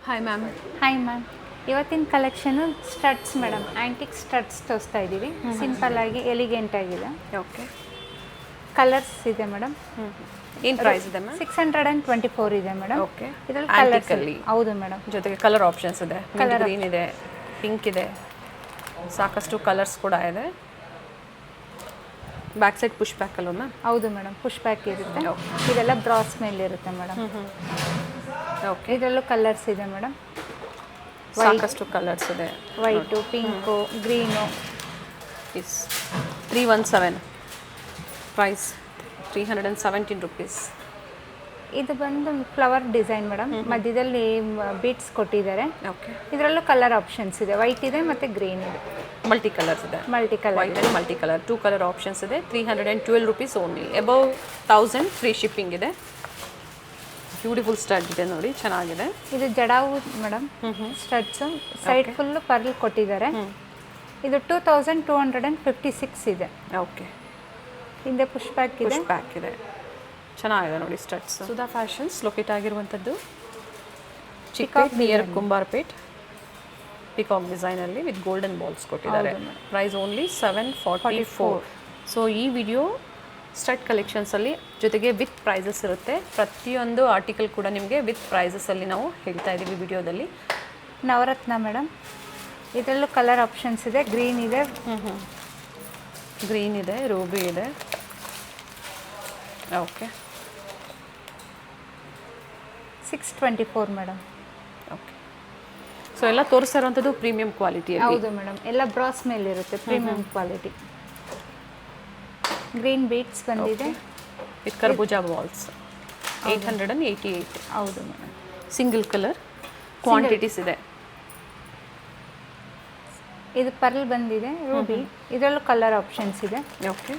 Hi ma'am. Hi ma'am, ಇವತ್ತಿನ collection studs madam, antique studs ತೋರಿಸ್ತಾ ಇದ್ದೀವಿ. ಸಿಂಪಲ್ ಆಗಿ ಎಲಿಗೆಂಟ್ ಆಗಿದೆ. ಓಕೆ, ಕಲರ್ಸ್ ಇದೆ ಮೇಡಮ್. ಏನು ಪ್ರೈಸ್ ಇದೆ ಮ್ಯಾಮ್? 624 ಇದೆ ಮೇಡಮ್. ಓಕೆ, ಇದರಲ್ಲಿ Antique ಕಲರ್ಸ್ ಅಲ್ಲಿ ಹೌದು ಮೇಡಮ್. ಜೊತೆಗೆ ಕಲರ್ ಆಪ್ಷನ್ಸ್ ಇದೆ. Colour ಗ್ರೀನ್ ಇದೆ, ಪಿಂಕ್ ಇದೆ, ಸಾಕಷ್ಟು ಕಲರ್ಸ್ ಕೂಡ ಇದೆ. ಬ್ಯಾಕ್ ಸೈಡ್ ಪುಷ್ ಬ್ಯಾಕ್ ಅಲ್ವಾ ಮ್ಯಾಮ್? ಹೌದು ಮೇಡಮ್, ಪುಷ್ ಬ್ಯಾಕ್ ಇರುತ್ತೆ. Okay. ಇದೆಲ್ಲ ಬ್ರಾಸ್ ಮೇಲೆ ಇರುತ್ತೆ ಮೇಡಮ್. ಓಕೆ, ಇದರಲ್ಲೂ ಕಲರ್ಸ್ ಇದೆ ಮೇಡಮ್. ಸಾಕಷ್ಟು ಕಲರ್ಸ್ ಇದೆ. White, pink, green. Is 317 price 317 rupees. ಇದು ಬಂದು ಫ್ಲವರ್ ಡಿಸೈನ್ ಮೇಡಮ್. ಮಧ್ಯದಲ್ಲಿ ಬೀಟ್ಸ್ ಕೊಟ್ಟಿದ್ದಾರೆ. ಓಕೆ, ಇದರಲ್ಲೂ ಕಲರ್ ಆಪ್ಷನ್ಸ್ ಇದೆ. ವೈಟ್ ಇದೆ ಮತ್ತು ಗ್ರೀನ್ ಇದೆ. ಮಲ್ಟಿ ಕಲರ್ಸ್ ಇದೆ. Multi colour white and multi colour 2 colour options ಇದೆ. 312 rupees only. Above 1000 free shipping ಇದೆ. ಬ್ಯೂಟಿಫುಲ್ ಸ್ಟಡ್ ಇದೆ ನೋಡಿ, ಚೆನ್ನಾಗಿದೆ. ಇದು jadau madam. Studs side full pearl ಕೊಟ್ಟಿದ್ದಾರೆ. ಇದು 2256 ಇದೆ. ಓಕೆ, ಹಿಂದೆ ಪುಷ್ ಬ್ಯಾಕ್ ಇದೆ. ಪುಷ್ ಬ್ಯಾಕ್ ಇದೆ, ಚೆನ್ನಾಗಿದೆ ನೋಡಿ ಸ್ಟಡ್ಸ್. ಸುಧಾ ಫ್ಯಾಷನ್ಸ್ ಲೊಕೇಟ್ ಆಗಿರುವಂಥದ್ದು ಚಿಕಾಗ್ ನಿಯರ್ ಕುಂಬಾರ್ಪೇಟ್. ಪಿಕಾಕ್ ಡಿಸೈನಲ್ಲಿ ವಿತ್ ಗೋಲ್ಡನ್ ಬಾಲ್ಸ್ ಕೊಟ್ಟಿದ್ದಾರೆ. Price only 744. ಸೊ ಈ ವಿಡಿಯೋ ಸ್ಟಡ್ ಕಲೆಕ್ಷನ್ಸಲ್ಲಿ ಜೊತೆಗೆ ವಿತ್ ಪ್ರೈಸಸ್ ಇರುತ್ತೆ. ಪ್ರತಿಯೊಂದು ಆರ್ಟಿಕಲ್ ಕೂಡ ನಿಮಗೆ ವಿತ್ ಪ್ರೈಸಸಲ್ಲಿ ನಾವು ಹೇಳ್ತಾ ಇದ್ದೀವಿ ವಿಡಿಯೋದಲ್ಲಿ. ನವರತ್ನ ಮೇಡಮ್. ಇದರಲ್ಲೂ ಕಲರ್ ಆಪ್ಷನ್ಸ್ ಇದೆ. ಗ್ರೀನ್ ಇದೆ, ಗ್ರೀನ್ ಇದೆ, ರೂಬಿ ಇದೆ. Okay, 624 madam. ಓಕೆ, ಸೊ ಎಲ್ಲ ತೋರಿಸ್ತಾ ಇರುವಂಥದ್ದು ಪ್ರೀಮಿಯಂ ಕ್ವಾಲಿಟಿ. ಹೌದು ಮೇಡಮ್, ಎಲ್ಲ ಬ್ರಾಸ್ ಮೇಲೆ ಇರುತ್ತೆ. Premium quality. ಗ್ರೀನ್ ಬೀಟ್ಸ್ ಬಂದಿದೆ ವಿತ್ ಕರ್ಬೂಜಾ ಬಾಲ್ಸ್ 888. ಹೌದು ಮೇಡಮ್. ಸಿಂಗಲ್ ಕಲರ್ ಕ್ವಾಂಟಿಟೀಸ್ ಇದೆ. ಇದು ಪರ್ಲ್ ಬಂದಿದೆ, ರೂಬಿ. ಇದರಲ್ಲೂ ಕಲರ್ ಆಪ್ಷನ್ಸ್ ಇದೆ. ಓಕೆ,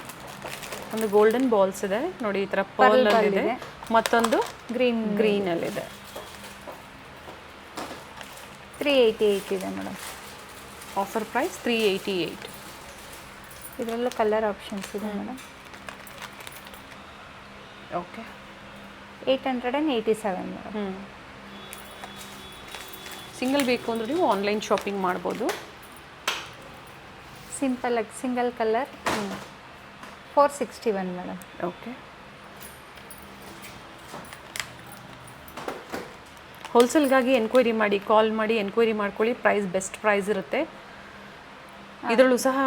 ಒಂದು ಗೋಲ್ಡನ್ ಬಾಲ್ಸ್ ಇದೆ ನೋಡಿ, ಈ ಥರ ಪರ್ಲ್ ಇದೆ. ಮತ್ತೊಂದು ಗ್ರೀನಲ್ಲಿದೆ. 388 ಇದೆ ಮೇಡಮ್. Offer price 388. ಇದರಲ್ಲೂ ಕಲರ್ ಆಪ್ಷನ್ಸ್ ಇದೆ ಮೇಡಮ್. Okay, 887 madam. ಸಿಂಗಲ್ ಬೇಕು ಅಂದ್ರೆ ನೀವು ಆನ್ಲೈನ್ ಶಾಪಿಂಗ್ ಮಾಡ್ಬೋದು. ಸಿಂಪಲ್ ಆಗಿ ಸಿಂಗಲ್ ಕಲರ್ 461 ಮೇಡಮ್. ಓಕೆ, ಹೋಲ್ಸೇಲ್ಗಾಗಿ ಎನ್ಕ್ವೈರಿ ಮಾಡಿ, ಕಾಲ್ ಮಾಡಿ ಎನ್ಕ್ವೈರಿ ಮಾಡ್ಕೊಳ್ಳಿ. ಪ್ರೈಸ್ ಬೆಸ್ಟ್ ಪ್ರೈಸ್ ಇರುತ್ತೆ. ಇದರಲ್ಲೂ ಸಹ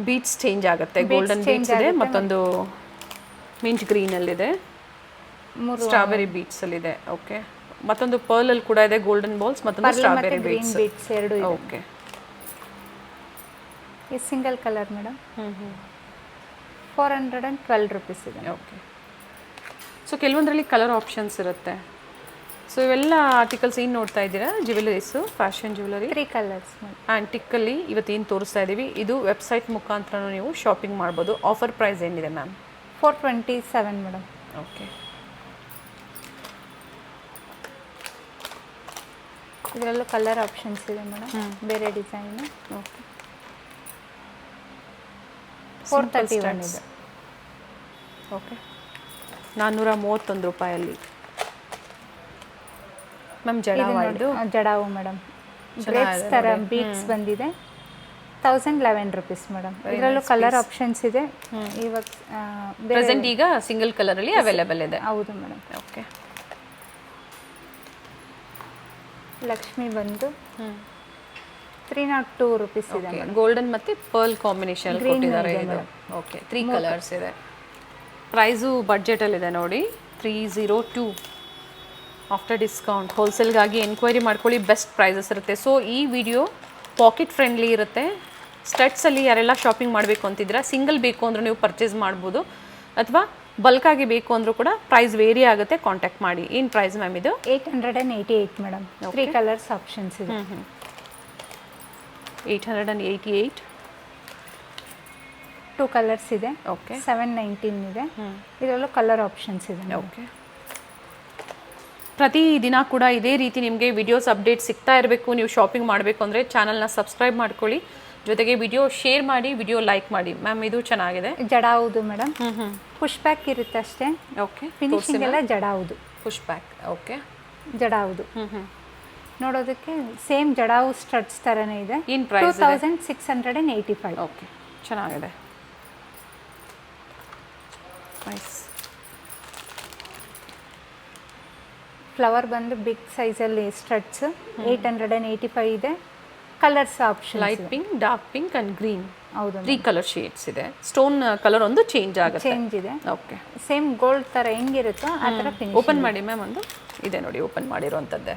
ಬೀಟ್ಸ್ ಚೇಂಜ್ ಆಗುತ್ತೆ. ಗೋಲ್ಡನ್ ಬೀಟ್ಸ್ ಇದೆ, ಮತ್ತೊಂದು ಮಿಂಟ್ ಗ್ರೀನಲ್ಲಿದೆ, ಸ್ಟ್ರಾಬೆರಿ ಬೀಟ್ಸಲ್ಲಿದೆ. ಓಕೆ, ಮತ್ತೊಂದು ಪರ್ಲಲ್ಲಿ ಕೂಡ ಇದೆ ಗೋಲ್ಡನ್ ಬಾಲ್ಸ್, ಮತ್ತೊಂದು ಸ್ಟ್ರಾಬೆರಿ ಗ್ರೀನ್ ಬೀಟ್ಸ್ ಎರಡು ಇದೆ. ಓಕೆ, ಇದು ಸಿಂಗಲ್ ಕಲರ್ ಮೇಡಮ್. 412 rupees ಇದೆ. ಓಕೆ, ಸೊ ಕೆಲವೊಂದರಲ್ಲಿ ಕಲರ್ ಆಪ್ಷನ್ಸ್ ಇರುತ್ತೆ. ಸೊ ಇವೆಲ್ಲ ಆರ್ಟಿಕಲ್ಸ್ ಏನು ನೋಡ್ತಾ ಇದ್ದೀರಾ, ಜ್ಯುವೆಲರೀಸು, ಫ್ಯಾಷನ್ ಜ್ಯುವೆಲರಿ. 3 ಕಲರ್ಸ್ ಆ್ಯಂಟಿಕ್ಕಲ್ಲಿ ಇವತ್ತೇನು ತೋರಿಸ್ತಾ ಇದ್ದೀವಿ, ಇದು ವೆಬ್ಸೈಟ್ ಮುಖಾಂತರ ನೀವು ಶಾಪಿಂಗ್ ಮಾಡ್ಬೋದು. ಆಫರ್ ಪ್ರೈಸ್ ಏನಿದೆ ಮ್ಯಾಮ್? 427 ಮೇಡಮ್. ಓಕೆ, ಇದರಲ್ಲೂ ಕಲರ್ ಆಪ್ಷನ್ಸ್ ಇದೆ ಮೇಡಮ್. ಬೇರೆ ಡಿಸೈನ್. ಓಕೆ, 431 ಇದೆ. ಓಕೆ, 431 ರೂಪಾಯಲ್ಲಿ ma'am. Jadau jadau madam. Grapes ಥರ ಬೀಟ್ಸ್ ಬಂದಿದೆ. 1011 rupees ಮೇಡಮ್. ಇದರಲ್ಲೂ ಕಲರ್ ಆಪ್ಷನ್ಸ್ ಇದೆ. ಇವಾಗ ಪ್ರೆಸೆಂಟ್ ಈಗ ಸಿಂಗಲ್ ಕಲರಲ್ಲಿ ಅವೈಲೇಬಲ್ ಇದೆ. ಹೌದು ಮೇಡಮ್. ಓಕೆ, ಲಕ್ಷ್ಮಿ ಬಂದು 302 rupees ಇದೆ. ಗೋಲ್ಡನ್ ಮತ್ತು ಪರ್ಲ್ ಕಾಂಬಿನೇಷನ್ ಕೊಟ್ಟಿದ್ದಾರೆ ಇದು. ಓಕೆ, 3 ಕಲರ್ಸ್ ಇದೆ. ಪ್ರೈಸು ಬಡ್ಜೆಟಲ್ಲಿದೆ ನೋಡಿ, 302 ಆಫ್ಟರ್ ಡಿಸ್ಕೌಂಟ್. ಹೋಲ್ಸೇಲ್ಗಾಗಿ ಎನ್ಕ್ವೈರಿ ಮಾಡ್ಕೊಳ್ಳಿ, ಬೆಸ್ಟ್ ಪ್ರೈಸಸ್ ಇರುತ್ತೆ. ಸೊ ಈ ವಿಡಿಯೋ ಪಾಕೆಟ್ ಫ್ರೆಂಡ್ಲಿ ಇರುತ್ತೆ. ಸ್ಟಡ್ಸಲ್ಲಿ ಯಾರೆಲ್ಲ ಶಾಪಿಂಗ್ ಮಾಡಬೇಕು ಅಂತಿದ್ದೀರಾ, ಸಿಂಗಲ್ ಬೇಕು ಅಂದರೂ ನೀವು ಪರ್ಚೇಸ್ ಮಾಡ್ಬೋದು, ಅಥವಾ ಬಲ್ಕಾಗಿ ಬೇಕು ಅಂದರೂ ಕೂಡ ಪ್ರೈಸ್ ವೇರಿ ಆಗುತ್ತೆ. ಕಾಂಟ್ಯಾಕ್ಟ್ ಮಾಡಿ. ಏನು ಪ್ರೈಸ್ ಮ್ಯಾಮ್ ಇದು? 888 ಮೇಡಮ್. 3 ಕಲರ್ಸ್ ಆಪ್ಷನ್ಸ್ ಇದೆ. 888. 2 ಕಲರ್ಸ್ ಇದೆ. ಓಕೆ, 719 ಇದೆ. ಇದರಲ್ಲೂ ಕಲರ್ ಆಪ್ಷನ್ಸ್ ಇದೆ. ಓಕೆ, ಪ್ರತಿ ದಿನ ಕೂಡ ಇದೇ ರೀತಿ ನಿಮಗೆ ವಿಡಿಯೋಸ್ ಅಪ್ಡೇಟ್ ಸಿಗ್ತಾ ಇರಬೇಕು. ನೀವು ಶಾಪಿಂಗ್ ಮಾಡಬೇಕು ಅಂದರೆ ಚಾನಲ್ನ ಸಬ್ಸ್ಕ್ರೈಬ್ ಮಾಡ್ಕೊಳ್ಳಿ, ಜೊತೆಗೆ ವಿಡಿಯೋ ಶೇರ್ ಮಾಡಿ, ವಿಡಿಯೋ ಲೈಕ್ ಮಾಡಿ. ಮ್ಯಾಮ್ ಇದು ಚೆನ್ನಾಗಿದೆ. ಜಡಾವುದು ಮೇಡಮ್. ಪುಷ್ ಬ್ಯಾಕ್ ಇರುತ್ತೆ ಅಷ್ಟೇ. ಓಕೆ, ಫಿನಿಶಿಂಗ್ ಎಲ್ಲ ಜಡಾವುದು. Push back. ಓಕೆ, ಜಡಾವುದು. ನೋಡೋದಕ್ಕೆ ಸೇಮ್ ಜಡಾವು ಸ್ಟಡ್ಸ್ ಥರನೇ ಇದೆ. ಏನು ಪ್ರೈಸ್? 2685. ಓಕೆ, ಚೆನ್ನಾಗಿದೆ. ನೈಸ್. ಫ್ಲವರ್ ಬಂದು ಬಿಗ್ ಸೈಜಲ್ಲಿ ಸ್ಟಡ್ಸ್ 885 ಇದೆ. Colours option light pink, dark pink and green. ಹೌದು, 3 ಕಲರ್ ಶೇಡ್ಸ್ ಇದೆ. ಸ್ಟೋನ್ ಕಲರ್ ಒಂದು ಚೇಂಜ್ ಆಗುತ್ತೆ. ಚೇಂಜ್ ಇದೆ. ಓಕೆ, ಸೇಮ್ ಗೋಲ್ಡ್ ಥರ ಹೆಂಗಿರುತ್ತೋ ಆ ಥರ ಫಿನಿಶ್. ಓಪನ್ ಮಾಡಿ ಮ್ಯಾಮ್. ಒಂದು ಇದೆ ನೋಡಿ, ಓಪನ್ ಮಾಡಿರೋವಂಥದ್ದೇ.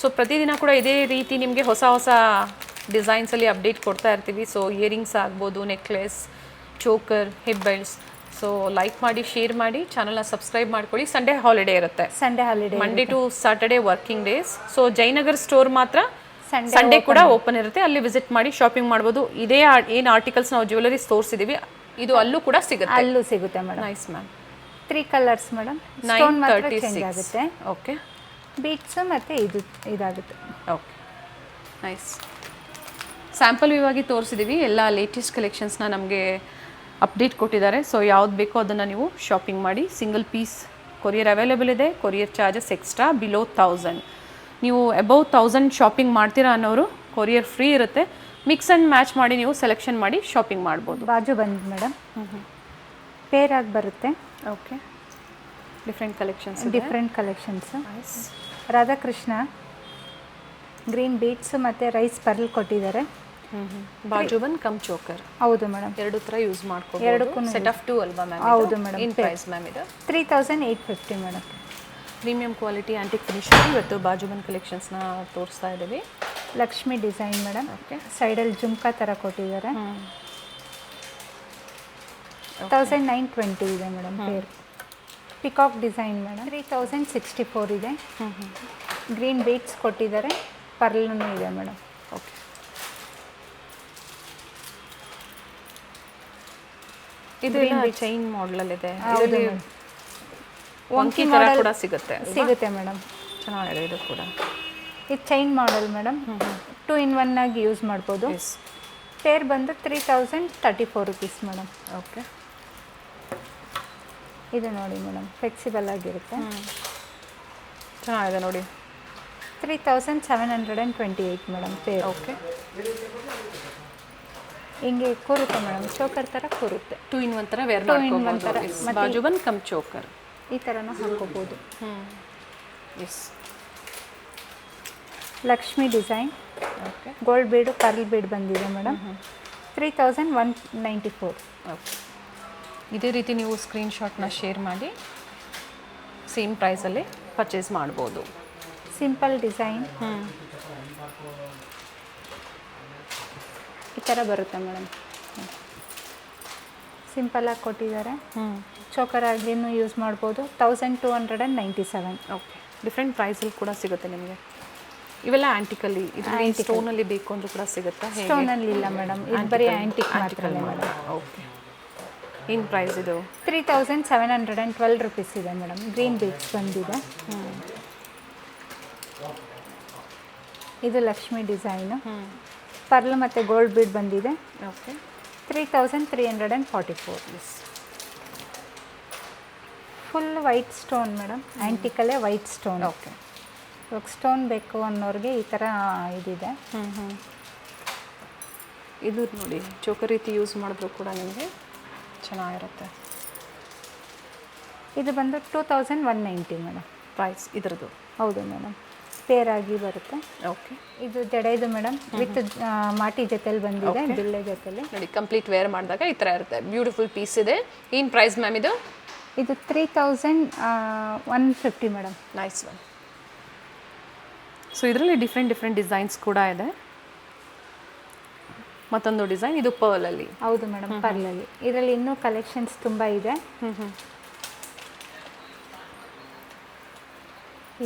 ಸೊ ಪ್ರತಿದಿನ ಕೂಡ ಇದೇ ರೀತಿ ನಿಮಗೆ ಹೊಸ ಹೊಸ ಡಿಸೈನ್ಸಲ್ಲಿ ಅಪ್ಡೇಟ್ ಕೊಡ್ತಾ ಇರ್ತೀವಿ. ಸೊ ಇಯರಿಂಗ್ಸ್ ಆಗ್ಬೋದು, necklace, choker, hip belts. So like ಮಾಡಿ, ಶೇರ್ ಮಾಡಿ, ಚಾನಲ್ನ ಸಬ್ಸ್ಕ್ರೈಬ್ ಮಾಡ್ಕೊಳ್ಳಿ. ಸಂಡೇ ಹಾಲಿಡೇ ಇರುತ್ತೆ. Sunday holiday, Monday to Saturday working days. So Jayanagar store ಮಾತ್ರ ಸಂಡೇ ಕೂಡ ಓಪನ್ ಇರುತ್ತೆ. ಅಲ್ಲಿ ವಿಸಿಟ್ ಮಾಡಿ ಶಾಪಿಂಗ್ ಮಾಡ್ಬೋದು. ಇದೇ ಏನು ಆರ್ಟಿಕಲ್ಸ್ ನಾವು ಜ್ಯುವೆಲರೀಸ್ ತೋರಿಸಿದ್ದೀವಿ, ಇದು ಅಲ್ಲೂ ಕೂಡ ಸಿಗುತ್ತೆ. ಅಲ್ಲೂ ಸಿಗುತ್ತೆ madam. Nice ma'am. 3 colours madam. Stone ಮಾತ್ರ ಚೇಂಜ್ 936 ಆಗುತ್ತೆ. ಓಕೆ. ಬೀಟ್ಸ್ ಮತ್ತು ಇದಾಗುತ್ತೆ. Okay, nice. ಸ್ಯಾಂಪಲ್ ಇವಾಗಿ ತೋರಿಸಿದ್ದೀವಿ. ಎಲ್ಲ ಲೇಟೆಸ್ಟ್ ಕಲೆಕ್ಷನ್ಸ್ನ ನಮಗೆ ಅಪ್ಡೇಟ್ ಕೊಟ್ಟಿದ್ದಾರೆ. ಸೊ ಯಾವ್ದು ಬೇಕೋ ಅದನ್ನು ನೀವು ಶಾಪಿಂಗ್ ಮಾಡಿ. ಸಿಂಗಲ್ ಪೀಸ್ ಕೊರಿಯರ್ ಅವೈಲೇಬಲ್ ಇದೆ. Courier charges extra below 1000. ನೀವು ಅಬೌವ್ 1000 ಶಾಪಿಂಗ್ ಮಾಡ್ತೀರಾ ಅನ್ನೋರು ಕೊರಿಯರ್ ಫ್ರೀ ಇರುತ್ತೆ. ಮಿಕ್ಸ್ ಆ್ಯಂಡ್ ಮ್ಯಾಚ್ ಮಾಡಿ ನೀವು ಸೆಲೆಕ್ಷನ್ ಮಾಡಿ ಶಾಪಿಂಗ್ ಮಾಡ್ಬೋದು. ಬಾಜು ಬಂದು ಮೇಡಮ್ ಪೇರ್ ಆಗಿ ಬರುತ್ತೆ. Okay, different collections. Different collections. Radhakrishna green beads ಮತ್ತು ರೈಸ್ ಪರ್ಲ್ ಕೊಟ್ಟಿದ್ದಾರೆ. ಬಾಜುಬನ್ ಕಮ್ ಚೋಕರ್. ಹೌದು ಮೇಡಮ್. ಎರಡು ಥರ ಯೂಸ್ ಮಾಡ್ಕೋಬಹುದು. ಎರಡಕ್ಕೂ ಸೆಟ್ ಆಫ್ 2 ಅಲ್ವಾ ಮ್ಯಾಮ್? ಹೌದು ಮೇಡಮ್. ಏನು ಪ್ರೈಸ್ ಮ್ಯಾಮ್ ಇದು? 3850 madam. Premium quality antique finishing. ಇವತ್ತು ಬಾಜುಬನ್ ಕಲೆಕ್ಷನ್ಸ್ನ ತೋರಿಸ್ತಾ ಇದ್ದೀವಿ. Lakshmi design madam. ಓಕೆ, ಸೈಡಲ್ಲಿ ಜುಮ್ಕಾ ಥರ ಕೊಟ್ಟಿದ್ದಾರೆ. 1920 ಇದೆ madam pair. Peacock design madam. 3064 ಇದೆ. ಗ್ರೀನ್ ಬೀಟ್ಸ್ ಕೊಟ್ಟಿದ್ದಾರೆ. ಪರ್ಲೂ ಇದೆ ಮೇಡಮ್. ಓಕೆ, ಇದು ಚೈನ್ ಮಾಡಲಲ್ಲಿದೆ. ಇದರಲ್ಲಿ ವಂಕಿ ಥರ ಕೂಡ ಸಿಗುತ್ತೆ. ಸಿಗುತ್ತೆ ಮೇಡಮ್. ಚೆನ್ನಾಗಿದೆ ಇದು ಕೂಡ. ಇದು ಚೈನ್ ಮಾಡಲ್ ಮೇಡಮ್. 2 in 1 ಆಗಿ ಯೂಸ್ ಮಾಡ್ಬೋದು. ಪೇರ್ ಬಂದು 3034 ರುಪೀಸ್ ಮೇಡಮ್. ಓಕೆ, ಇದು ನೋಡಿ ಮೇಡಮ್, ಫ್ಲೆಕ್ಸಿಬಲ್ ಆಗಿರುತ್ತೆ. ಚೆನ್ನಾಗಿದೆ ನೋಡಿ. 3728 ಮೇಡಮ್ ಪೇರ್. ಓಕೆ, ಹಿಂಗೆ ಕೂರುತ್ತೆ ಮೇಡಮ್, ಚೋಕರ್ ಥರ ಕೂರುತ್ತೆ. 2 in 1 ಥರ ವೇರ್ 2 in 1 ಥರ. ಮಾಡ್ಕೋಬಹುದು. ಬಾಜುಬನ್ ಕಮ್ ಚೋಕರ್ ಈ ಥರನೂ ಹಾಕೋಬೋದು. Yes. Lakshmi design. Okay, gold bead, pearl bead ಬಂದಿದೆ ಮೇಡಮ್. 3194. ಓಕೆ, ಇದೇ ರೀತಿ ನೀವು ಸ್ಕ್ರೀನ್ಶಾಟ್ನ ಶೇರ್ ಮಾಡಿ ಸೇಮ್ ಪ್ರೈಸಲ್ಲಿ ಪರ್ಚೇಸ್ ಮಾಡ್ಬೋದು. ಸಿಂಪಲ್ ಡಿಸೈನ್ ಈ ಥರ ಬರುತ್ತೆ ಮೇಡಮ್. ಸಿಂಪಲಾಗಿ ಕೊಟ್ಟಿದ್ದಾರೆ. ಚೋಕರ್ ಆಗಿನೂ ಯೂಸ್ ಮಾಡ್ಬೋದು. 1297. ಓಕೆ, ಡಿಫ್ರೆಂಟ್ ಪ್ರೈಸಲ್ಲಿ ಕೂಡ ಸಿಗುತ್ತೆ ನಿಮಗೆ. ಇವೆಲ್ಲ ಆ್ಯಂಟಿಕಲ್ಲಿ, ಇದರಲ್ಲಿ ಸ್ಟೋನಲ್ಲಿ ಬೇಕು ಅಂದರೂ ಕೂಡ ಸಿಗುತ್ತಾ? ಸ್ಟೋನಲ್ಲಿ ಇಲ್ಲ ಮೇಡಮ್, ಇದು ಬರೀ ಆ್ಯಂಟಿಕ್ ಮಾತ್ರ ಮೇಡಮ್. ಓಕೆ, ಏನು ಪ್ರೈಸ್ ಇದು? 3712 ರುಪೀಸ್ ಇದೆ ಮೇಡಮ್. ಗ್ರೀನ್ ಬೀಡ್ಸ್ ಬಂದಿದೆ. ಇದು ಲಕ್ಷ್ಮಿ ಡಿಸೈನು. ಪರ್ಲ್ ಮತ್ತು ಗೋಲ್ಡ್ ಬೀಡ್ ಬಂದಿದೆ. Okay, 3344. Full white stone madam. ಆ್ಯಂಟಿಕಲ್ಲೇ ವೈಟ್ ಸ್ಟೋನ್. ಓಕೆ, ಇವಾಗ ಸ್ಟೋನ್ ಬೇಕು ಅನ್ನೋರಿಗೆ ಈ ಥರ ಇದಿದೆ. ಇದು ನೋಡಿ, ಚೋಕರ್ ರೀತಿ ಯೂಸ್ ಮಾಡಿದ್ರು ಕೂಡ ನಿಮಗೆ ಚೆನ್ನಾಗಿರುತ್ತೆ. ಇದು ಬಂದು 2190 ಮೇಡಮ್ ಪ್ರೈಸ್ ಇದ್ರದ್ದು. ಹೌದು ಮೇಡಮ್, ಪೇರ್ ಆಗಿ ಬರುತ್ತೆ. ಓಕೆ, ಇದು ಜಡೆದು ಮೇಡಮ್, ವಿತ್ ಮಾಟಿ ಜೊತೆಲಿ ಬಂದಿದೆ, ಬಿಲ್ಲೆ ಜೊತೆಲಿ. ನೋಡಿ, ಕಂಪ್ಲೀಟ್ ವೇರ್ ಮಾಡಿದಾಗ ಈ ಥರ ಇರುತ್ತೆ. ಬ್ಯೂಟಿಫುಲ್ ಪೀಸ್ ಇದೆ. ಏನು ಪ್ರೈಸ್ ಮ್ಯಾಮ್ ಇದು? ಇದು 3150 ಮೇಡಮ್. Nice one. ಸೊ ಇದರಲ್ಲಿ ಡಿಫ್ರೆಂಟ್ ಡಿಸೈನ್ಸ್ ಕೂಡ ಇದೆ. ಮತ್ತೊಂದು ಡಿಸೈನ್, ಇದು ಪರ್ಲಲ್ಲಿ. ಹೌದು ಮೇಡಮ್, ಪರ್ಲಲ್ಲಿ. ಇದರಲ್ಲಿ ಇನ್ನೂ ಕಲೆಕ್ಷನ್ಸ್ ತುಂಬ ಇದೆ.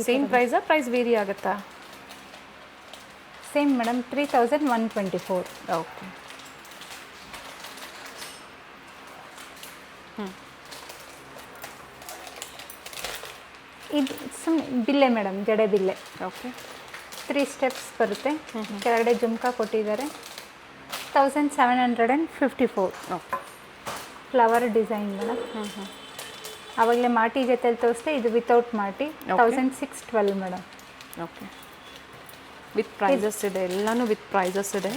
ಸೇಮ್ ಪ್ರೈಸಾ? ಪ್ರೈಸ್ ವೇರಿ ಆಗುತ್ತಾ? Same madam, 3124. ಓಕೆ, ಇದು ಬಿಲ್ಲೆ ಮೇಡಮ್, ಜಡೆ ಬಿಲ್ಲೆ. ಓಕೆ, 3 ಸ್ಟೆಪ್ಸ್ ಬರುತ್ತೆ. ಕೆಳಗಡೆ ಜುಮ್ಕಾ ಕೊಟ್ಟಿದ್ದಾರೆ. 1754. Okay, flower design madam. ಆವಾಗಲೇ ಮಾಟಿ ಜೊತೆಲಿ ತೋರಿಸ್ದೆ, ಇದು ವಿತೌಟ್ ಮಾಟಿ 1612 ಮೇಡಮ್. ಓಕೆ, ವಿತ್ ಪ್ರೈಸಸ್ ಇದೆ, ಎಲ್ಲನೂ ವಿತ್ ಪ್ರೈಸಸ್ ಇದೆ.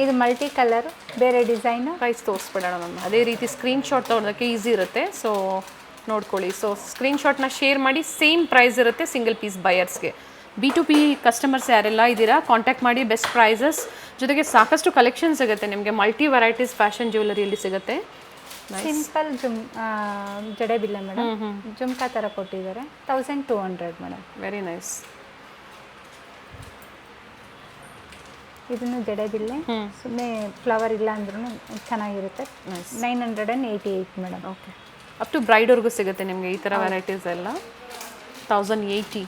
ಇದು ಮಲ್ಟಿ ಕಲರ್, ಬೇರೆ ಡಿಸೈನು. ಪ್ರೈಸ್ ತೋರಿಸ್ಬಿಡೋಣ ಮ್ಯಾಮ್. ಅದೇ ರೀತಿ ಸ್ಕ್ರೀನ್ಶಾಟ್ ತೊಗೊಳೋದಕ್ಕೆ ಈಸಿ ಇರುತ್ತೆ, ಸೊ ನೋಡ್ಕೊಳ್ಳಿ. ಸೊ ಸ್ಕ್ರೀನ್ಶಾಟ್ನ ಶೇರ್ ಮಾಡಿ. ಸೇಮ್ ಪ್ರೈಸ್ ಇರುತ್ತೆ ಸಿಂಗಲ್ ಪೀಸ್ ಬಯರ್ಸ್ಗೆ. B2B ಕಸ್ಟಮರ್ಸ್ ಯಾರೆಲ್ಲ ಇದ್ದೀರಾ ಕಾಂಟ್ಯಾಕ್ಟ್ ಮಾಡಿ. ಬೆಸ್ಟ್ ಪ್ರೈಸಸ್ ಜೊತೆಗೆ ಸಾಕಷ್ಟು ಕಲೆಕ್ಷನ್ ಸಿಗುತ್ತೆ ನಿಮಗೆ. ಮಲ್ಟಿ ವೆರೈಟೀಸ್ ಫ್ಯಾಷನ್ ಜ್ಯುವೆಲರಿಯಲ್ಲಿ ಸಿಗುತ್ತೆ. ಸಿಂಪಲ್ ಜಡೆ ಬಿಲ್ಲ ಮೇಡಮ್, ಜುಮ್ಕಾ ಥರ ಕೊಟ್ಟಿದ್ದಾರೆ. 1200 ಮೇಡಮ್. Very nice. ಇದನ್ನು ಜಡೆ ಬಿಲ್ಲೆ, ಸುಮ್ಮನೆ ಫ್ಲವರ್ ಇಲ್ಲ ಅಂದ್ರೂ ಚೆನ್ನಾಗಿರುತ್ತೆ. 988 ಮೇಡಮ್. ಓಕೆ, ಅಪ್ ಟು ಬ್ರೈಡ್ವರೆಗೂ ಸಿಗುತ್ತೆ ನಿಮಗೆ ಈ ಥರ ವೆರೈಟೀಸ್ ಎಲ್ಲ. 1080.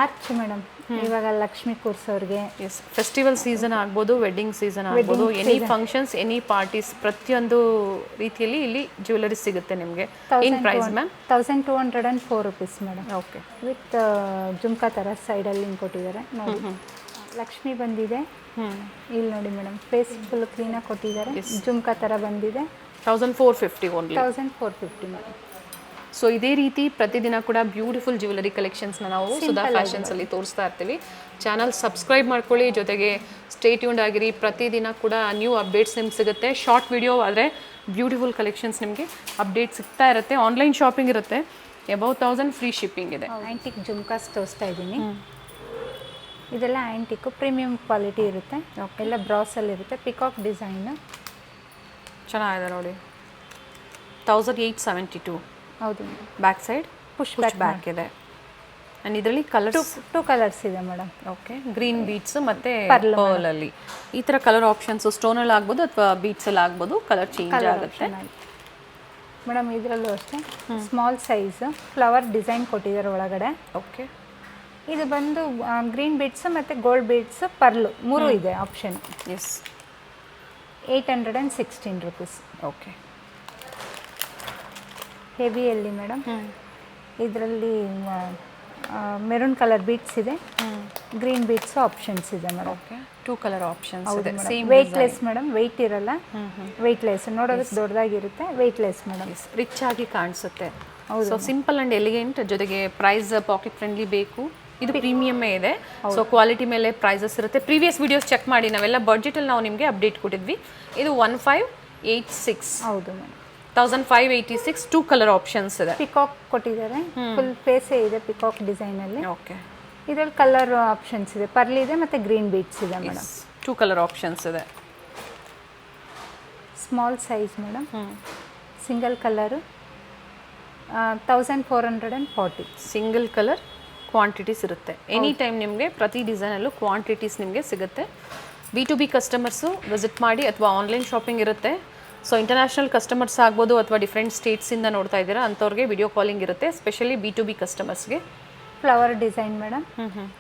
ಆರ್ಚ್ ಮೇಡಮ್, ಇವಾಗ ಲಕ್ಷ್ಮಿ ಕೂರ್ಸೋರಿಗೆ. ಎಸ್, ಫೆಸ್ಟಿವಲ್ ಸೀಸನ್ ಆಗ್ಬೋದು, ವೆಡ್ಡಿಂಗ್ ಸೀಸನ್ ಆಗ್ಬೋದು, ಎನಿ ಫಂಕ್ಷನ್ಸ್, ಎನಿ ಪಾರ್ಟೀಸ್, ಪ್ರತಿಯೊಂದು ರೀತಿಯಲ್ಲಿ ಇಲ್ಲಿ ಜ್ಯುವೆಲರಿ ಸಿಗುತ್ತೆ ನಿಮಗೆ. ಏನು price ma'am? 1204 rupees madam. Okay, with jhumka ಥರ ಸೈಡಲ್ಲಿ ಹಿಂಗೆ ಕೊಟ್ಟಿದ್ದಾರೆ ನೋಡಿ. ಲಕ್ಷ್ಮಿ ಬಂದಿದೆ ಇಲ್ಲಿ ನೋಡಿ ಮೇಡಮ್. ಫೇಸ್ ಫುಲ್ ಕ್ಲೀನಾಗಿ ಕೊಟ್ಟಿದ್ದಾರೆ. ಜುಮ್ಕಾ ಥರ ಬಂದಿದೆ. 1450 ಓನ್ಲಿ. 1450 ಮೇಡಮ್. ಸೊ ಇದೇ ರೀತಿ ಪ್ರತಿದಿನ ಕೂಡ ಬ್ಯೂಟಿಫುಲ್ ಜ್ಯುವೆಲರಿ ಕಲೆಕ್ಷನ್ಸ್ನ ನಾವು ಸುಧಾ ಫ್ಯಾಷನ್ಸಲ್ಲಿ ತೋರಿಸ್ತಾ ಇರ್ತೀವಿ. ಚಾನಲ್ ಸಬ್ಸ್ಕ್ರೈಬ್ ಮಾಡ್ಕೊಳ್ಳಿ, ಜೊತೆಗೆ ಸ್ಟೇ ಟ್ಯೂನ್ಡ್ ಆಗಿರಿ. ಪ್ರತಿದಿನ ಕೂಡ ನ್ಯೂ ಅಪ್ಡೇಟ್ಸ್ ನಿಮ್ಗೆ ಸಿಗುತ್ತೆ. ಶಾರ್ಟ್ ವಿಡಿಯೋ ಆದರೆ ಬ್ಯೂಟಿಫುಲ್ ಕಲೆಕ್ಷನ್ಸ್ ನಿಮಗೆ ಅಪ್ಡೇಟ್ ಸಿಗ್ತಾ ಇರುತ್ತೆ. ಆನ್ಲೈನ್ ಶಾಪಿಂಗ್ ಇರುತ್ತೆ. ಅಬೌವ್ 1000 ಫ್ರೀ ಶಿಪ್ಪಿಂಗ್ ಇದೆ. ಆ್ಯಂಟಿಕ್ ಜುಮ್ಕಾಸ್ ತೋರಿಸ್ತಾ ಇದ್ದೀನಿ. ಇದೆಲ್ಲ ಆ್ಯಂಟಿಕ್ಕು, ಪ್ರೀಮಿಯಂ ಕ್ವಾಲಿಟಿ ಇರುತ್ತೆ. ಎಲ್ಲ ಬ್ರಾಸಲ್ಲಿ ಇರುತ್ತೆ. ಪಿಕಾಕ್ ಡಿಸೈನು ಚೆನ್ನಾಗಿದೆ ನೋಡಿ. 1872. ಹೌದು. ಬ್ಯಾಕ್ ಸೈಡ್ ಪುಷ್ ಬ್ಯಾಕ್ ಇದೆ. ಆ್ಯಂಡ್ ಇದರಲ್ಲಿ ಕಲರ್ಸ್, 2 ಕಲರ್ಸ್ ಇದೆ ಮೇಡಮ್. ಓಕೆ, ಗ್ರೀನ್ ಬೀಟ್ಸ್ ಮತ್ತು ಪರ್ಲಲ್ಲಿ ಈ ಥರ ಕಲರ್ ಆಪ್ಷನ್ಸು ಸ್ಟೋನಲ್ಲಿ ಆಗ್ಬೋದು ಅಥವಾ ಬೀಟ್ಸಲ್ಲಿ ಆಗ್ಬೋದು. ಕಲರ್ ಚೇಂಜ್ ಆಗುತ್ತೆ ಮೇಡಮ್. ಇದರಲ್ಲೂ ಅಷ್ಟೇ ಸ್ಮಾಲ್ ಸೈಜ್ ಫ್ಲವರ್ ಡಿಸೈನ್ ಕೊಟ್ಟಿದ್ದಾರೆ ಒಳಗಡೆ. ಓಕೆ, ಇದು ಬಂದು ಗ್ರೀನ್ ಬೀಡ್ಸ್ ಮತ್ತು ಗೋಲ್ಡ್ ಬೀಡ್ಸ್ ಪರ್ಲು 3 ಇದೆ ಆಪ್ಷನ್. Yes, 816 rupees. ಓಕೆ, ಹೆವಿಯಲ್ಲಿ ಮೇಡಮ್. ಇದರಲ್ಲಿ ಮೆರೂನ್ ಕಲರ್ ಬೀಡ್ಸ್ ಇದೆ, ಗ್ರೀನ್ ಬೀಡ್ಸ್ ಆಪ್ಷನ್ಸ್ ಇದೆ ಮೇಡಮ್. ಓಕೆ, 2 ಕಲರ್ ಆಪ್ಷನ್ಸ್ ಇದೆ. ವೆಯ್ಟ್ಲೆಸ್ ಮೇಡಮ್, ವೆಯ್ಟ್ ಇರಲ್ಲ. ವೆಯ್ಟ್ಲೆಸ್, ನೋಡೋದಕ್ಕೆ ದೊಡ್ಡದಾಗಿರುತ್ತೆ. Weightless madam. ರಿಚ್ ಆಗಿ ಕಾಣಿಸುತ್ತೆ. ಸೊ ಸಿಂಪಲ್ ಆ್ಯಂಡ್ ಎಲಿಗೆಂಟ್, ಜೊತೆಗೆ ಪ್ರೈಸ್ ಪಾಕೆಟ್ ಫ್ರೆಂಡ್ಲಿ ಬೇಕು. ಇದು ಪ್ರೀಮಿಯಮ್ಮೇ ಇದೆ. ಸೊ ಕ್ವಾಲಿಟಿ ಮೇಲೆ ಪ್ರೈಸಸ್ ಇರುತ್ತೆ. ಪ್ರೀವಿಯಸ್ ವಿಡಿಯೋಸ್ ಚೆಕ್ ಮಾಡಿ, ನಾವೆಲ್ಲ ಬಡ್ಜೆಟಲ್ಲಿ ನಾವು ನಿಮಗೆ ಅಪ್ಡೇಟ್ ಕೊಟ್ಟಿದ್ವಿ. ಇದು 1586. ಹೌದು ಮೇಡಮ್. 1586. 2 ಕಲರ್ ಆಪ್ಷನ್ಸ್ ಇದೆ. ಪಿಕಾಕ್ ಕೊಟ್ಟಿದ್ದಾರೆ. ಫುಲ್ ಫೇಸೇ ಇದೆ ಪಿಕಾಕ್ ಡಿಸೈನಲ್ಲಿ. ಓಕೆ, ಇದರಲ್ಲಿ ಕಲರ್ ಆಪ್ಷನ್ಸ್ ಇದೆ. ಪರ್ಲ್ ಇದೆ ಮತ್ತು ಗ್ರೀನ್ ಬೀಡ್ಸ್ ಇದೆ ಮೇಡಮ್. 2 ಕಲರ್ ಆಪ್ಷನ್ಸ್ ಇದೆ. Small size madam. Single colour 1440. Single colour quantities ಇರುತ್ತೆ. ಎನಿ ಟೈಮ್ ನಿಮಗೆ ಪ್ರತಿ ಡಿಸೈನಲ್ಲೂ ಕ್ವಾಂಟಿಟೀಸ್ ನಿಮಗೆ ಸಿಗುತ್ತೆ. B2B ಕಸ್ಟಮರ್ಸು ವಿಸಿಟ್ ಮಾಡಿ, ಅಥವಾ ಆನ್ಲೈನ್ ಶಾಪಿಂಗ್ ಇರುತ್ತೆ. ಸೊ ಇಂಟರ್ನ್ಯಾಷನಲ್ ಕಸ್ಟಮರ್ಸ್ ಆಗ್ಬೋದು, ಅಥವಾ ಡಿಫ್ರೆಂಟ್ ಸ್ಟೇಟ್ಸಿಂದ ನೋಡ್ತಾ ಇದ್ದೀರಾ ಅಂಥವ್ರಿಗೆ ವಿಡಿಯೋ ಕಾಲಿಂಗ್ ಇರುತ್ತೆ. ಸ್ಪೆಷಲಿ B2B ಕಸ್ಟಮರ್ಸ್ಗೆ. Flower design madam.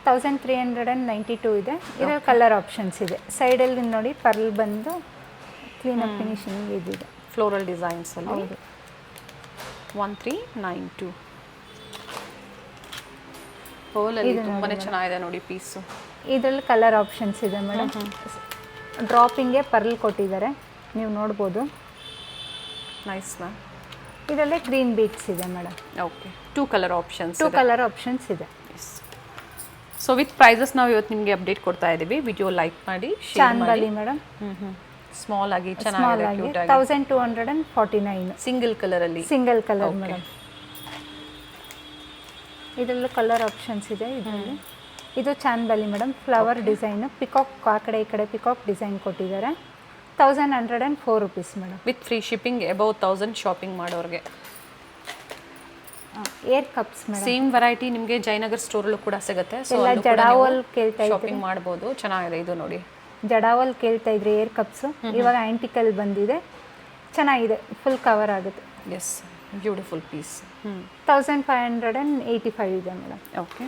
1392 ಇದೆ. ಇದರಲ್ಲಿ ಕಲರ್ ಆಪ್ಷನ್ಸ್ ಇದೆ. ಸೈಡಲ್ಲಿ ನೋಡಿ ಪರ್ಲ್ ಬಂದು ಕ್ಲೀನಾಗಿ ಫಿನಿಶಿಂಗ್ ಇದಿದೆ. ಫ್ಲೋರಲ್ ಡಿಸೈನ್ಸಲ್ಲಿ. ಹೌದು. 1392. ಹೋಲಲ್ಲಿ ತುಂಬಾ ಚೆನ್ನಾಗಿದೆ ನೋಡಿ ಪೀಸು. ಇದರಲ್ಲಿ ಕಲರ್ ಆಪ್ಷನ್ಸ್ ಇದೆ ಮೇಡಮ್. ಡ್ರಾಪಿಂಗ್ಗೆ ಪರ್ಲ್ ಕೊಟ್ಟಿದ್ದಾರೆ, ನೀವು ನೋಡ್ಬೋದು. Nice ma'am. ಇದರಲ್ಲೇ ಗ್ರೀನ್ ಬೀಡ್ಸ್ ಇದೆ madam. Okay, 2 colour options. 2 colour options ಇದೆ. ಸೊ ವಿತ್ ಪ್ರೈಸಸ್ ನಾವು ಇವತ್ತು ನಿಮಗೆ ಅಪ್ಡೇಟ್ ಕೊಡ್ತಾ ಇದ್ದೀವಿ. ವಿಡಿಯೋ ಲೈಕ್ ಮಾಡಿ, ಶೇರ್ ಮಾಡಿ ಮೇಡಮ್. ಸ್ಮಾಲ್ ಆಗಿ ಚೆನ್ನಾಗಿದೆ, ಕ್ಯೂಟ್ ಆಗಿ. 1249. ಸಿಂಗಲ್ ಕಲರ್ ಅಲ್ಲಿ. Single colour madam. ಇದರಲ್ಲೂ ಕಲರ್ ಆಪ್ಷನ್ಸ್ ಇದೆ. ಇದರಲ್ಲಿ ಇದು chandbali madam. Flower design, peacock ಆ ಕಡೆ ಈ ಕಡೆ ಪಿಕಾಕ್ ಡಿಸೈನ್ ಕೊಟ್ಟಿದ್ದಾರೆ. 1104 rupees madam. With free shipping. Above 1000 shopping ಮಾಡೋರಿಗೆ. Ear cuffs madam. Same variety ನಿಮಗೆ ಜಯನಗರ್ ಸ್ಟೋರಲ್ಲೂ ಕೂಡ ಸಿಗುತ್ತೆ. ಸೊ ಜಡಾವಲ್ ಕೇಳ್ತಾ ಇದ್ರಿ, ಶಾಪಿಂಗ್ ಮಾಡ್ಬೋದು. ಚೆನ್ನಾಗಿದೆ ಇದು ನೋಡಿ. ಜಡಾವಲ್ ಕೇಳ್ತಾ ಇದ್ರಿ ಏರ್ ಕಪ್ಸ್. ಇವಾಗ ಆ್ಯಂಟಿಕಲ್ ಬಂದಿದೆ, ಚೆನ್ನಾಗಿದೆ, ಫುಲ್ ಕವರ್ ಆಗುತ್ತೆ. Yes, beautiful piece. 1585 ಇದೆ ಮೇಡಮ್. ಓಕೆ,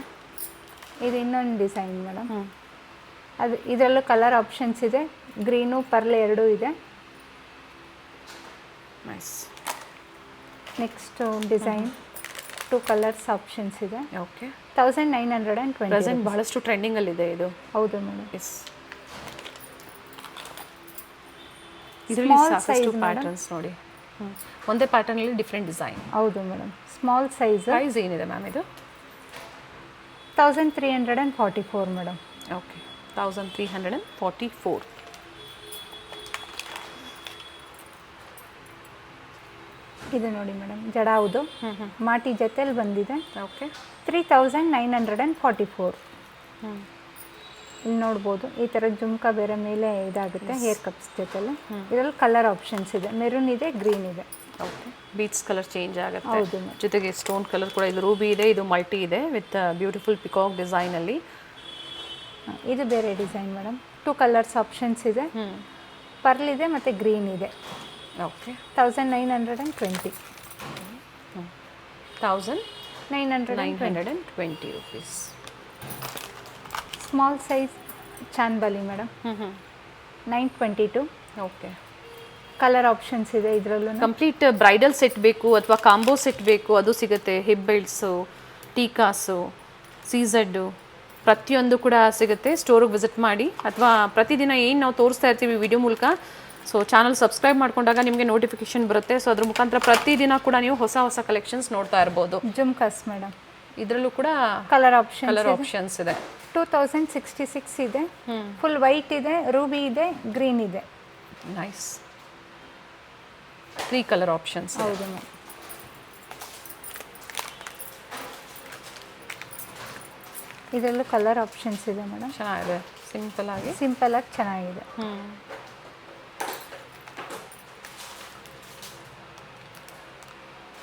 ಇದು ಇನ್ನೊಂದು ಡಿಸೈನ್ ಮೇಡಮ್. ಅದು ಇದರಲ್ಲೂ ಕಲರ್ ಆಪ್ಷನ್ಸ್ ಇದೆ. ಗ್ರೀನು ಪರ್ಲ್ 2 ಇದೆ. Nice. Next design 2 colours options ಇದೆ. ಓಕೆ, 1920. ಪ್ರೆಸೆಂಟ್ ಬಹಳಷ್ಟು ಟ್ರೆಂಡಿಂಗಲ್ಲಿದೆ ಇದು. ಹೌದು ಮೇಡಮ್. ಎಸ್, ಇದರಲ್ಲಿ ಸಾಕಷ್ಟು ಪ್ಯಾಟರ್ನ್ಸ್ ನೋಡಿ. ಒಂದೇ ಪ್ಯಾಟರ್ನಲ್ಲಿ ಡಿಫ್ರೆಂಟ್ ಡಿಸೈನ್. ಹೌದು ಮೇಡಮ್, ಸ್ಮಾಲ್ ಸೈಜ್. ಪ್ರೈಸ್ ಏನಿದೆ ಮ್ಯಾಮ್ ಇದು? 1344 ಮೇಡಮ್. ಓಕೆ, 1344. ಇದು ನೋಡಿ ಮೇಡಮ್, ಜಡಾವುದು ಮಾಟಿ ಜೊತೆಲಿ ಬಂದಿದೆ. ಓಕೆ, 3944. ಇಲ್ಲಿ ನೋಡ್ಬೋದು ಈ ಥರ ಜುಮ್ಕಾ ಬೇರೆ ಮೇಲೆ ಇದಾಗುತ್ತೆ ಹೇರ್ ಕಪ್ಸ್ ಜೊತೆಲಿ. ಇದರಲ್ಲಿ ಕಲರ್ ಆಪ್ಷನ್ಸ್ ಇದೆ, ಮೆರೂನ್ ಇದೆ, ಗ್ರೀನ್ ಇದೆ. ಓಕೆ, ಬೀಟ್ಸ್ ಕಲರ್ ಚೇಂಜ್ ಆಗುತ್ತೆ. ಹೌದು, ಜೊತೆಗೆ ಸ್ಟೋನ್ ಕಲರ್ ಕೂಡ ಇದು ರೂಬಿ ಇದೆ, ಇದು ಮಲ್ಟಿ ಇದೆ ವಿತ್ ಬ್ಯೂಟಿಫುಲ್ ಪಿಕಾಕ್ ಡಿಸೈನಲ್ಲಿ. ಇದು ಬೇರೆ ಡಿಸೈನ್ ಮೇಡಮ್. 2 ಕಲರ್ಸ್ ಆಪ್ಷನ್ಸ್ ಇದೆ, ಪರ್ಲ್ ಇದೆ ಮತ್ತು ಗ್ರೀನ್ ಇದೆ. Okay, 1920. 1920 rupees. Small size chandbali madam, 922. Okay, colour options ಇದೆ ಇದರಲ್ಲೂ. ಕಂಪ್ಲೀಟ್ ಬ್ರೈಡಲ್ ಸೆಟ್ ಬೇಕು ಅಥವಾ ಕಾಂಬೋ ಸೆಟ್ ಬೇಕು, ಅದು ಸಿಗುತ್ತೆ. ಹಿಪ್ ಬೆಲ್ಟ್ಸು, ಟೀಕಾಸು, ಸೀಝಡ್ಡು ಪ್ರತಿಯೊಂದು ಕೂಡ ಸಿಗುತ್ತೆ. ಸ್ಟೋರಿಗೆ ವಿಸಿಟ್ ಮಾಡಿ, ಅಥವಾ ಪ್ರತಿದಿನ ಏನು ನಾವು ತೋರಿಸ್ತಾ ಇರ್ತೀವಿ ವಿಡಿಯೋ ಮೂಲಕ, ಸೊ ಚಾನಲ್ ಸಬ್ಸ್ಕ್ರೈಬ್ ಮಾಡ್ಕೊಂಡಾಗ ನಿಮಗೆ ನೋಟಿಫಿಕೇಶನ್ ಬರುತ್ತೆ. ಸೊ ಅದ್ರ ಮುಖಾಂತರ ಪ್ರತಿದಿನ ಕೂಡ ನೀವು ಹೊಸ ಹೊಸ ಕಲೆಕ್ಷನ್ಸ್ ನೋಡ್ತಾ ಇರ್ಬೋದು. ಜುಮ್ಕಾಸ್ ಮೇಡಮ್, ಇದರಲ್ಲೂ ಕೂಡ ಕಲರ್ ಆಪ್ಷನ್ಸ್ ಇದೆ. 2066 ಇದೆ, ಫುಲ್ ವೈಟ್ ಇದೆ, ರೂಬಿ ಇದೆ, ಗ್ರೀನ್ ಇದೆ. Nice, 3 colour options. ಹೌದು ಮ್ಯಾಮ್. ಇದರಲ್ಲೂ ಕಲರ್ ಆಪ್ಷನ್ಸ್ ಇದೆ ಮೇಡಮ್. ಚೆನ್ನಾಗಿದೆ, ಸಿಂಪಲ್ ಆಗಿ ಚೆನ್ನಾಗಿದೆ.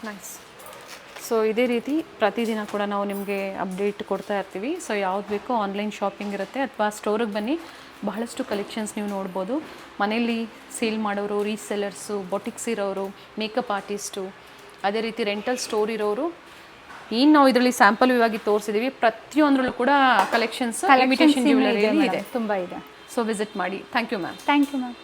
ನೈಸ್. ಸೊ ಇದೇ ರೀತಿ ಪ್ರತಿದಿನ ಕೂಡ ನಾವು ನಿಮಗೆ ಅಪ್ಡೇಟ್ ಕೊಡ್ತಾ ಇರ್ತೀವಿ. ಸೊ ಯಾವ್ದು ಬೇಕೋ ಆನ್ಲೈನ್ ಶಾಪಿಂಗ್ ಇರುತ್ತೆ, ಅಥವಾ ಸ್ಟೋರಿಗೆ ಬನ್ನಿ, ಬಹಳಷ್ಟು ಕಲೆಕ್ಷನ್ಸ್ ನೀವು ನೋಡ್ಬೋದು. ಮನೆಯಲ್ಲಿ ಸೇಲ್ ಮಾಡೋರು, ರೀಸೆಲ್ಲರ್ಸು, ಬೊಟಿಕ್ಸ್ ಇರೋರು, ಮೇಕಪ್ ಆರ್ಟಿಸ್ಟು, ಅದೇ ರೀತಿ ರೆಂಟಲ್ ಸ್ಟೋರ್ ಇರೋರು, ಏನು ನಾವು ಇದರಲ್ಲಿ ಸ್ಯಾಂಪಲ್ ಇವಾಗಿ ತೋರಿಸಿದ್ದೀವಿ, ಪ್ರತಿಯೊಂದರಲ್ಲೂ ಕೂಡ ಕಲೆಕ್ಷನ್ಸ್ ಇಮಿಟೇಷನ್ ಜ್ಯುವೆಲರಿ ಇದೆ, ತುಂಬ ಇದೆ. ಸೊ ವಿಸಿಟ್ ಮಾಡಿ. Thank you ma'am. Thank you ma'am.